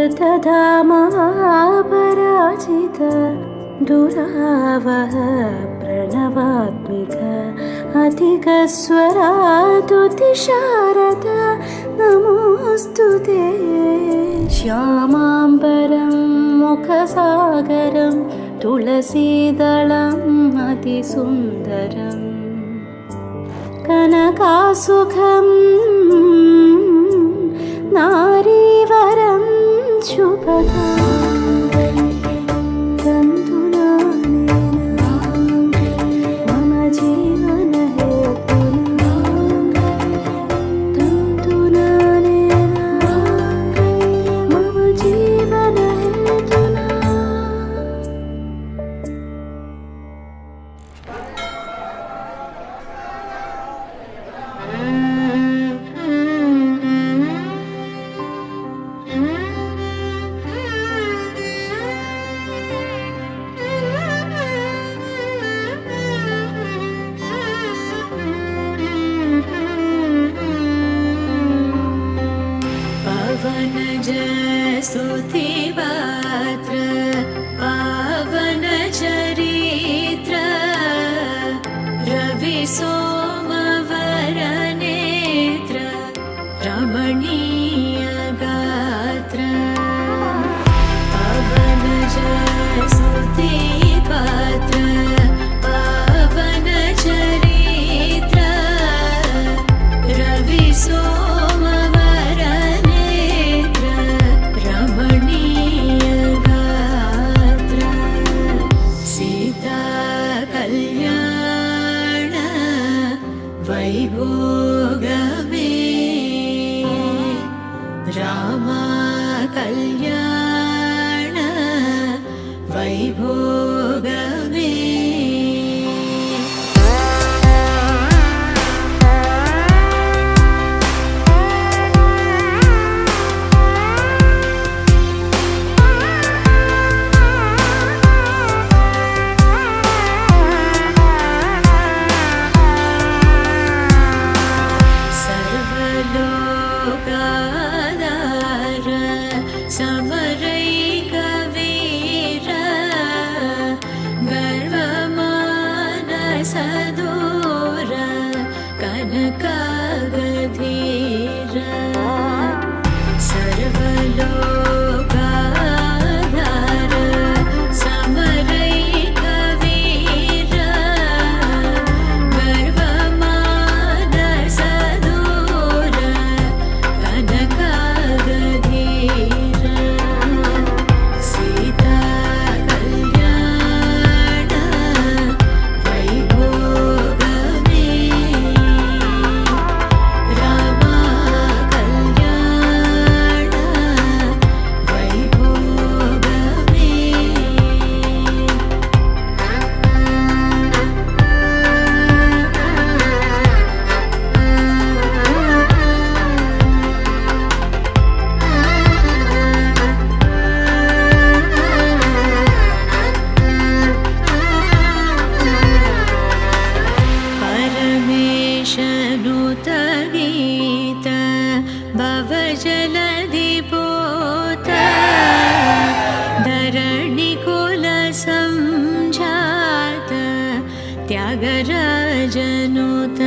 धृतधामपराजित दुरावह प्रणवात्मिक अधिकस्वरातुतिशारद नमोऽस्तु ते। श्यामाम्बरं मुखसागरं तुलसीदलम् अतिसुन्दरम् कनकासुखं नारीवरं शुभदाम् स्तुतिपात्र पावन चरित्र रवि सोमवरनेत्र रमणीय गात्र पावन स्तुतिपात्र पावन चरित्र रवि वैभोगमे राम कल्याण वैभोगमे। समरैकवीर गर्वमानसदूर कनकागधीर सर्वलोकाधार समरैकवीर गर्वमानसदूर कनकागधीर सीता कल्याण वैभोगमे राम कल्याण वैभोगमे। परमेशनुत गीत भवजलधिपोत धरणिकुलसंजात त्यागराजनुत